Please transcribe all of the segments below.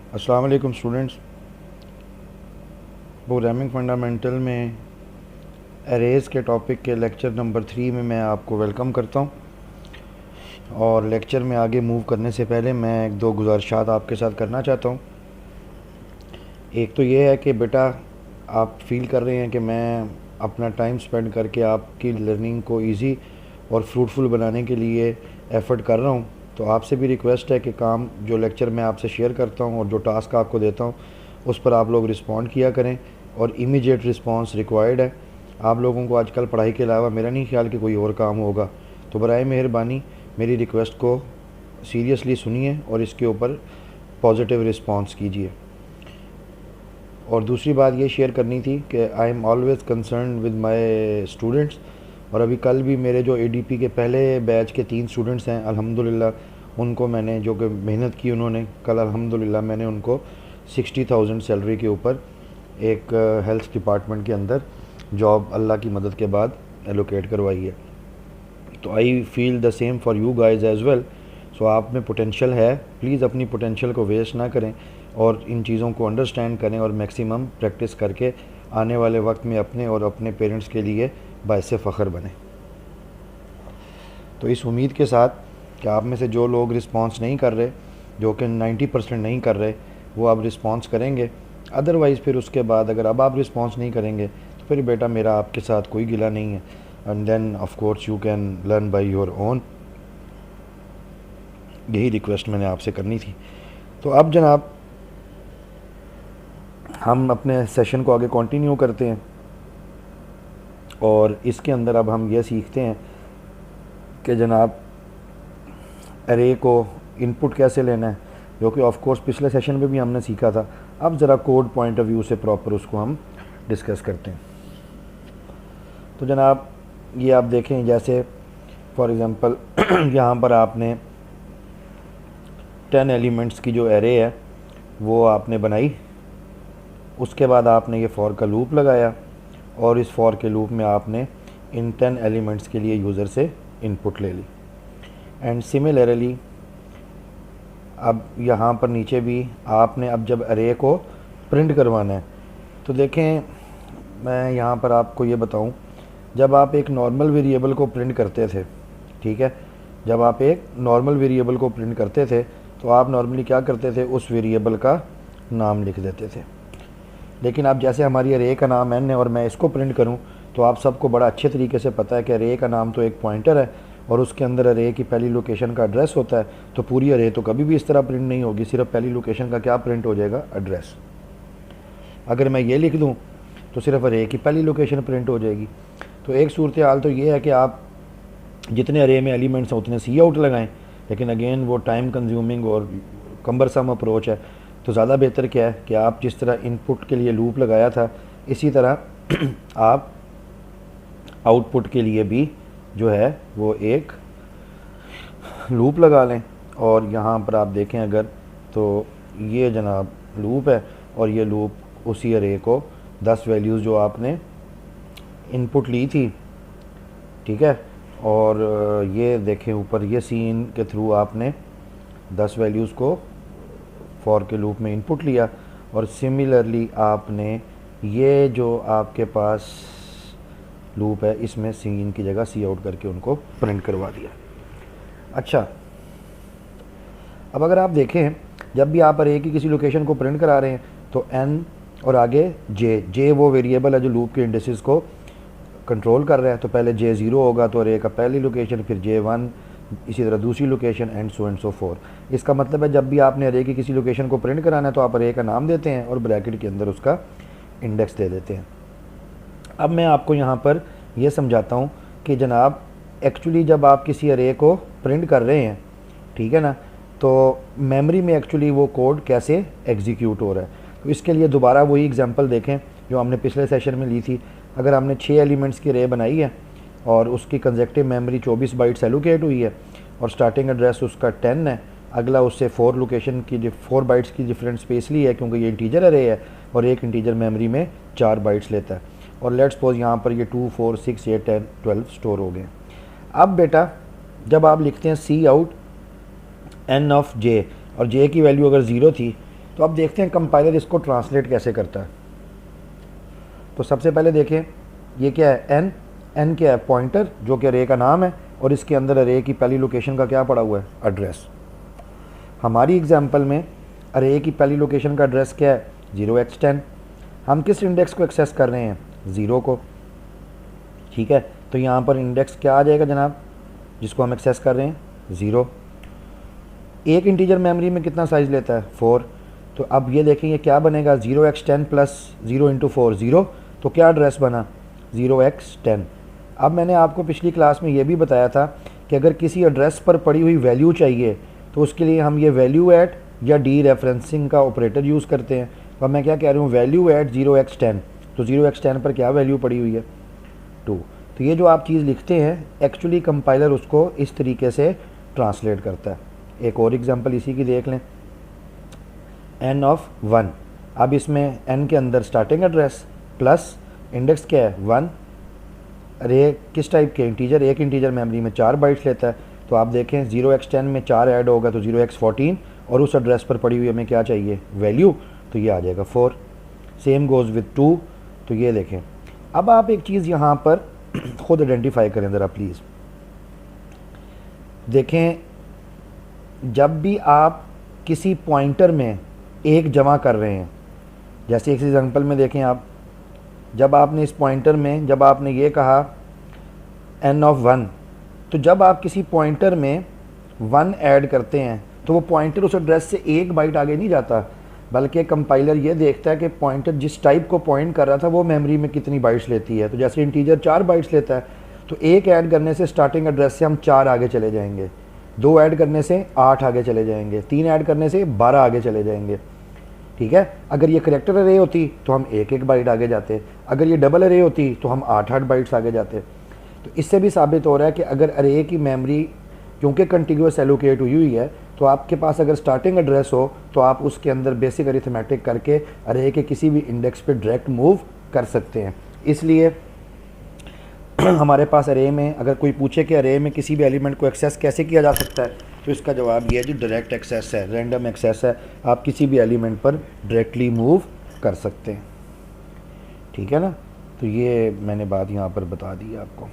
अस्सलाम वालेकुम students. Programming fundamental में एरेज़ के टॉपिक के लेक्चर नंबर 3 में मैं आपको वेलकम करता हूं। और लेक्चर में आगे मूव करने से पहले मैं एक दो गुजारिशात आपके साथ करना चाहता हूं। एक तो ये है कि बेटा, आप फील कर रहे हैं कि मैं अपना टाइम स्पेंड करके आपकी लर्निंग को इजी और फ्रूटफुल बनाने के लिए एफ़र्ट कर रहा हूं। तो आपसे भी रिक्वेस्ट है कि काम जो लेक्चर मैं आपसे शेयर करता हूं और जो टास्क आपको देता हूं उस पर आप लोग रिस्पॉन्ड किया करें, और इमीडिएट रिस्पांस रिक्वायर्ड है। आप लोगों को आजकल पढ़ाई के अलावा मेरा नहीं ख्याल कि कोई और काम होगा। तो बराए मेहरबानी मेरी रिक्वेस्ट को सीरियसली सुनिए और इसके ऊपर पॉजिटिव रिस्पांस कीजिए। और दूसरी बात ये शेयर करनी थी कि I am always concern with my students. और अभी कल भी मेरे जो एडीपी के पहले बैच के 3 स्टूडेंट्स हैं, अल्हम्दुलिल्लाह उनको मैंने, जो कि मेहनत की उन्होंने, कल अल्हम्दुलिल्लाह मैंने उनको 60,000 सैलरी के ऊपर एक हेल्थ डिपार्टमेंट के अंदर जॉब अल्लाह की मदद के बाद एलोकेट करवाई है। तो I feel the same for you guys as well. So आप में पोटेंशियल है, प्लीज़ अपनी पोटेंशियल को वेस्ट ना करें और इन चीज़ों को अंडरस्टैंड करें और मैक्सिमम प्रैक्टिस करके आने वाले वक्त में अपने और अपने पेरेंट्स के लिए बायस फ़ख्र बने। तो इस उम्मीद के साथ कि आप में से जो लोग रिस्पांस नहीं कर रहे, जो कि 90% नहीं कर रहे, वो अब रिस्पांस करेंगे। अदरवाइज़ फिर उसके बाद अगर अब आप रिस्पांस नहीं करेंगे तो फिर बेटा मेरा आपके साथ कोई गिला नहीं है। And then of course you can learn by your own. यही रिक्वेस्ट मैंने आपसे करनी थी। तो अब जनाब हम अपने सेशन को आगे कंटिन्यू करते हैं और इसके अंदर अब हम ये सीखते हैं कि जनाब एरे को इनपुट कैसे लेना है, जो कि ऑफ कोर्स पिछले सेशन में भी हमने सीखा था। अब ज़रा कोड पॉइंट ऑफ व्यू से प्रॉपर उसको हम डिस्कस करते हैं। तो जनाब ये आप देखें, जैसे फॉर एग्ज़ाम्पल यहाँ पर आपने 10 एलिमेंट्स की जो एरे है वो आपने बनाई। उसके बाद आपने ये फॉर का लूप लगाया और इस फॉर के लूप में आपने इन 10 एलिमेंट्स के लिए यूज़र से इनपुट ले ली। एंड सिमिलरली अब यहाँ पर नीचे भी आपने, अब जब अरे को प्रिंट करवाना है तो देखें, मैं यहाँ पर आपको ये बताऊँ, जब आप एक नॉर्मल वेरिएबल को प्रिंट करते थे, ठीक है, जब आप एक नॉर्मल वेरिएबल को प्रिंट करते थे तो आप नॉर्मली क्या करते थे, उस वेरिएबल का नाम लिख देते थे। लेकिन अब जैसे हमारी अरे का नाम n है और मैं इसको प्रिंट करूं तो आप सबको बड़ा अच्छे तरीके से पता है कि अरे का नाम तो एक पॉइंटर है और उसके अंदर अरे की पहली लोकेशन का एड्रेस होता है। तो पूरी अरे तो कभी भी इस तरह प्रिंट नहीं होगी, सिर्फ पहली लोकेशन का क्या प्रिंट हो जाएगा, एड्रेस। अगर मैं ये लिख दूँ तो सिर्फ अरे की पहली लोकेशन प्रिंट हो जाएगी। तो एक सूरत हाल तो ये है कि आप जितने अरे में एलिमेंट्स हैं उतने सी आउट लगाएं, लेकिन अगेन वो टाइम कंज्यूमिंग और कम्बरसम अप्रोच है। तो ज़्यादा बेहतर क्या है कि आप जिस तरह इनपुट के लिए लूप लगाया था इसी तरह आप आउटपुट के लिए भी जो है वो एक लूप लगा लें। और यहाँ पर आप देखें अगर, तो ये जनाब लूप है और ये लूप उसी अरे को 10 वैल्यूज़ जो आपने इनपुट ली थी, ठीक है, और ये देखें ऊपर, ये सीन के थ्रू आपने 10 वैल्यूज़ को फॉर के लूप में इनपुट लिया और सिमिलरली आपने ये जो आपके पास लूप है इसमें सी इन की जगह सी आउट करके उनको प्रिंट करवा दिया। अच्छा, अब अगर आप देखें, जब भी आप अरे की किसी लोकेशन को प्रिंट करा रहे हैं तो n और आगे जे वो वेरिएबल है जो लूप के इंडेक्सेस को कंट्रोल कर रहा है। तो पहले J0 होगा तो अरे का पहली लोकेशन, फिर J1, इसी तरह दूसरी लोकेशन, एंड सो फोर। इसका मतलब है जब भी आपने अरे की किसी लोकेशन को प्रिंट कराना है तो आप अरे का नाम देते हैं और ब्रैकेट के अंदर उसका इंडेक्स दे देते हैं। अब मैं आपको यहाँ पर यह समझाता हूँ कि जनाब एक्चुअली जब आप किसी अरे को प्रिंट कर रहे हैं, ठीक है ना, तो मेमोरी में एक्चुअली वो कोड कैसे एग्जीक्यूट हो रहा है। तो इसके लिए दोबारा वही एग्जांपल देखें जो हमने पिछले सेशन में ली थी। अगर हमने 6 एलिमेंट्स की अरे बनाई है और उसकी कंजेक्टिव मेमोरी 24 बाइट्स एलोकेट हुई है और स्टार्टिंग एड्रेस उसका 10 है, अगला उससे 4 लोकेशन की 4 बाइट्स की डिफरेंट स्पेस ली है क्योंकि ये इंटीजर अरे है और एक इंटीजर मेमोरी में 4 बाइट्स लेता है। और लेट्स सपोज यहाँ पर ये 2, 4, 6, 8, 10, 12 स्टोर हो गए। अब बेटा जब आप लिखते हैं सी आउट n ऑफ j और j की वैल्यू अगर 0 थी तो अब देखते हैं कंपाइलर इसको ट्रांसलेट कैसे करता है। तो सबसे पहले देखें ये क्या है, एन, एन क्या है, पॉइंटर जो कि अरे का नाम है, और इसके अंदर अरे की पहली लोकेशन का क्या पड़ा हुआ है, एड्रेस। हमारी एग्जांपल में अरे की पहली लोकेशन का एड्रेस क्या है, 0x10। हम किस इंडेक्स को एक्सेस कर रहे हैं, 0 को। ठीक है, तो यहाँ पर इंडेक्स क्या आ जाएगा जनाब, जिसको हम एक्सेस कर रहे हैं, 0। एक इंटीजर मेमोरी में कितना साइज़ लेता है, 4। तो अब ये देखें ये क्या बनेगा, 0x10 प्लस 0 इंटू 4 0, तो क्या एड्रेस बना, 0x10। अब मैंने आपको पिछली क्लास में ये भी बताया था कि अगर किसी एड्रेस पर पड़ी हुई वैल्यू चाहिए तो उसके लिए हम ये वैल्यू एट या डी रेफरेंसिंग का ऑपरेटर यूज़ करते हैं। तो अब मैं क्या कह रहा हूँ, वैल्यू एट 0x10, तो 0x10 पर क्या वैल्यू पड़ी हुई है, 2। तो ये जो आप चीज़ लिखते हैं एक्चुअली कंपाइलर उसको इस तरीके से ट्रांसलेट करता है। एक और एग्जांपल इसी की देख लें, n ऑफ 1। अब इसमें n के अंदर स्टार्टिंग एड्रेस प्लस इंडेक्स क्या है, 1। अरे किस टाइप के, इंटीजर, एक इंटीजर मेमोरी में 4 बाइट्स लेता है। तो आप देखें 0x10 में 4 ऐड होगा तो 0x14, और उस एड्रेस पर पड़ी हुई हमें क्या चाहिए, वैल्यू, तो ये आ जाएगा 4। Same goes with 2। तो ये देखें, अब आप एक चीज़ यहाँ पर खुद आइडेंटिफाई करें ज़रा प्लीज़। देखें जब भी आप किसी पॉइंटर में एक जमा कर रहे हैं, जैसे एक एग्जांपल में देखें आप, जब आपने इस पॉइंटर में जब आपने ये कहा n ऑफ 1, तो जब आप किसी पॉइंटर में 1 ऐड करते हैं तो वो पॉइंटर उस एड्रेस से 1 बाइट आगे नहीं जाता, बल्कि कंपाइलर ये देखता है कि पॉइंटर जिस टाइप को पॉइंट कर रहा था वो मेमोरी में कितनी बाइट्स लेती है। तो जैसे इंटीजर 4 बाइट्स लेता है तो 1 ऐड करने से स्टार्टिंग एड्रेस से हम 4 आगे चले जाएंगे, 2 ऐड करने से 8 आगे चले जाएंगे, 3 ऐड करने से 12 आगे चले जाएंगे। ठीक है, अगर ये करेक्टर अरे होती तो हम 1-1 बाइट आगे जाते, अगर ये डबल अरे होती तो हम 8-8 बाइट्स आगे जाते। तो इससे भी साबित हो रहा है कि अगर अरे की मेमोरी क्योंकि कंटिन्यूस एलोकेट हुई हुई है, तो आपके पास अगर स्टार्टिंग एड्रेस हो तो आप उसके अंदर बेसिक अरिथमेटिक करके अरे के किसी भी इंडेक्स पे डायरेक्ट मूव कर सकते हैं। इसलिए हमारे पास अरे में अगर कोई पूछे कि अरे में किसी भी एलिमेंट को एक्सेस कैसे किया जा सकता है, तो इसका जवाब ये है जी, डायरेक्ट एक्सेस है, रैंडम एक्सेस है। आप किसी भी एलिमेंट पर डायरेक्टली मूव कर सकते हैं। ठीक है ना, तो ये मैंने बात यहाँ पर बता दी आपको।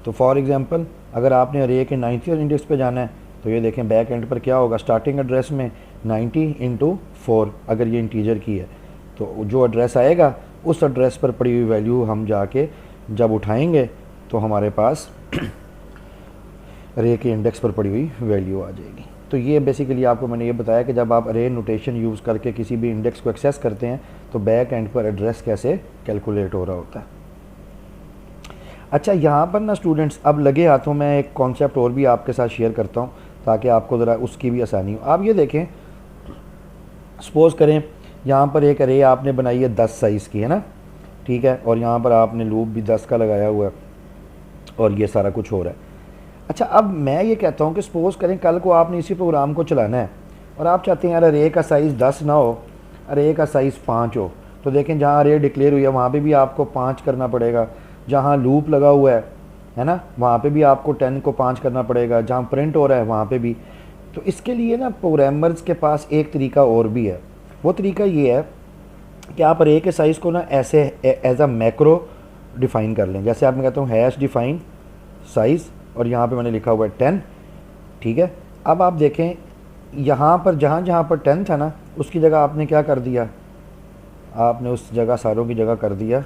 तो फॉर एग्जांपल अगर आपने अरे के 90th इंडेक्स पे जाना है तो ये देखें बैक एंड पर क्या होगा, स्टार्टिंग एड्रेस में 90 इंटू 4 अगर ये इंटीजर की है तो जो एड्रेस आएगा उस एड्रेस पर पड़ी हुई वैल्यू हम जाके जब उठाएंगे तो हमारे पास अरे के इंडेक्स पर पड़ी हुई वैल्यू आ जाएगी। तो ये बेसिकली आपको मैंने ये बताया कि जब आप अरे नोटेशन यूज़ करके किसी भी इंडेक्स को एक्सेस करते हैं तो बैक एंड पर एड्रेस कैसे कैलकुलेट हो रहा होता है। अच्छा, यहाँ पर ना स्टूडेंट्स अब लगे हाथों में एक कॉन्सेप्ट और भी आपके साथ शेयर करता हूँ ताकि आपको ज़रा उसकी भी आसानी हो। आप ये देखें, सपोज़ करें यहाँ पर एक अरे आपने बनाई है 10 साइज़ की, है ना, ठीक है, और यहाँ पर आपने लूप भी 10 का लगाया हुआ है और ये सारा कुछ हो रहा है। अच्छा, अब मैं ये कहता हूँ कि सपोज़ करें कल को आपने इसी प्रोग्राम को चलाना है और आप चाहते हैं यार अरे का साइज़ 10 ना हो, अरे का साइज़ 5 हो। तो देखें जहाँ अरे डिक्लेयर हुई है वहाँ पे भी आपको 5 करना पड़ेगा, जहाँ लूप लगा हुआ है ना, वहाँ पे भी आपको 10 को 5 करना पड़ेगा, जहाँ प्रिंट हो रहा है वहाँ पे भी। तो इसके लिए ना प्रोग्रामर्स के पास एक तरीका और भी है। वो तरीका ये है कि आप अरे के साइज़ को ना ऐसे एज अ मैक्रो डिफ़ाइन कर लें। जैसे आप मैं कहता हूँ हैश डिफ़ाइन साइज़ और यहाँ पे मैंने लिखा हुआ है 10। ठीक है, अब आप देखें यहाँ पर जहाँ जहाँ पर 10 था ना उसकी जगह आपने क्या कर दिया, आपने उस जगह सारों की जगह कर दिया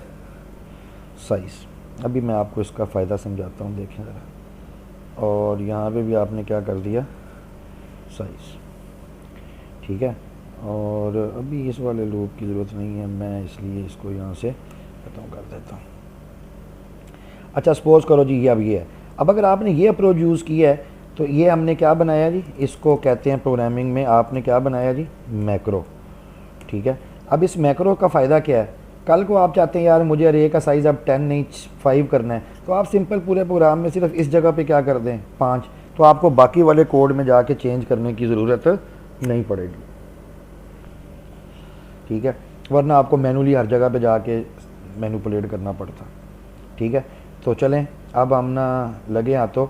साइज़। अभी मैं आपको इसका फ़ायदा समझाता हूँ, देखें ज़रा। और यहाँ पे भी आपने क्या कर दिया, साइज़। ठीक है, और अभी इस वाले लूप की ज़रूरत नहीं है, मैं इसलिए इसको यहाँ से ख़त्म कर देता हूँ। अच्छा, सपोज़ करो जी ये अब ये है। अब अगर आपने ये अप्रोच यूज़ किया है तो ये हमने क्या बनाया जी, इसको कहते हैं प्रोग्रामिंग में आपने क्या बनाया जी, मैक्रो। ठीक है, अब इस मैक्रो का फ़ायदा क्या है, कल को आप चाहते हैं यार मुझे अरे का साइज़ अब 10 नहीं 5 करना है, तो आप सिंपल पूरे प्रोग्राम में सिर्फ इस जगह पे क्या कर दें 5, तो आपको बाकी वाले कोड में जाके चेंज करने की ज़रूरत नहीं पड़ेगी। ठीक है, वरना आपको मैनुअली हर जगह पे जाके मैनिपुलेट करना पड़ता। ठीक है, तो चलें अब हम ना लगे हाथों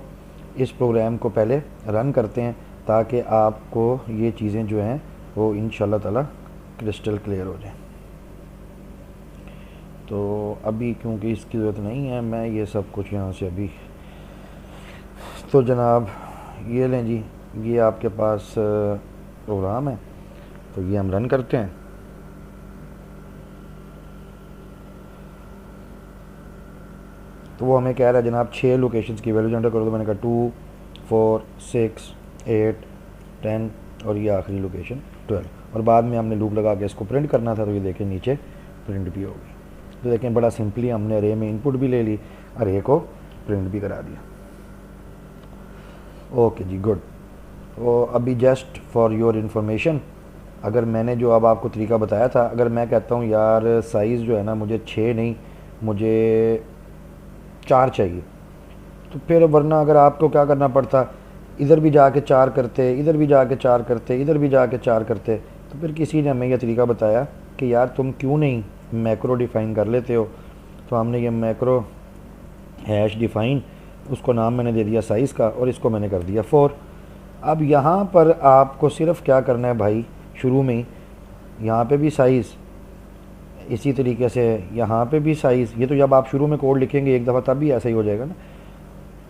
इस प्रोग्राम को पहले रन करते हैं ताकि आपको ये चीज़ें जो हैं वो इंशाल्लाह ताला क्रिस्टल क्लियर हो जाए। तो अभी क्योंकि इसकी ज़रूरत नहीं है, मैं ये सब कुछ यहाँ से अभी, तो जनाब ये लें जी, ये आपके पास प्रोग्राम है, तो ये हम रन करते हैं। तो वो हमें कह रहा है जनाब 6 लोकेशंस की वैल्यूज एंटर करो। तो मैंने कहा 2, 4, 6, 8, 10 और ये आखिरी लोकेशन 12, और बाद में हमने लूप लगा के इसको प्रिंट करना था। तो ये देखें नीचे प्रिंट भी हो गई। तो देखें बड़ा सिंपली हमने अरे में इनपुट भी ले ली, अरे को प्रिंट भी करा दिया। ओके जी, गुड। तो अभी जस्ट फॉर योर इन्फॉर्मेशन, अगर मैंने जो अब आपको तरीका बताया था, अगर मैं कहता हूँ यार साइज़ जो है ना मुझे 6 नहीं, मुझे 4 चाहिए, तो फिर वरना अगर आपको क्या करना पड़ता, इधर भी जाके 4 करते, इधर भी जाके 4 करते, इधर भी जाके 4 करते। तो फिर किसी ने हमें यह तरीका बताया कि यार तुम क्यों नहीं मैक्रो डिफ़ाइन कर लेते हो। तो हमने ये मैक्रो हैश डिफ़ाइन, उसको नाम मैंने दे दिया साइज़ का, और इसको मैंने कर दिया 4। अब यहाँ पर आपको सिर्फ क्या करना है भाई, शुरू में ही यहाँ पे भी साइज़, इसी तरीके से यहाँ पे भी साइज़। ये तो जब आप शुरू में कोड लिखेंगे एक दफ़ा तब भी ऐसा ही हो जाएगा ना।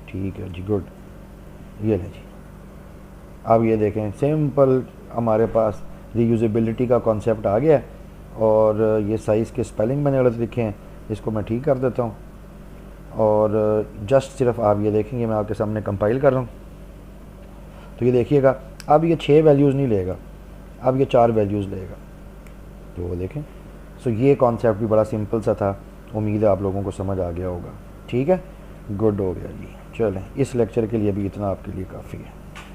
ठीक है जी, गुड। ये लें जी, अब ये देखें सिंपल हमारे पास रीयूजेबिलिटी का कॉन्सेप्ट आ गया है। और ये साइज़ के स्पेलिंग मैंने गलत लिखे हैं, इसको मैं ठीक कर देता हूँ। और जस्ट सिर्फ आप ये देखेंगे, मैं आपके सामने कंपाइल कर रहा हूँ। तो ये देखिएगा अब ये 6 वैल्यूज़ नहीं लेगा, अब ये 4 वैल्यूज़ लेगा। तो वो देखें। सो ये कॉन्सेप्ट भी बड़ा सिंपल सा था, उम्मीद है आप लोगों को समझ आ गया होगा। ठीक है, गुड हो गया जी। चलें, इस लेक्चर के लिए भी इतना आपके लिए काफ़ी है।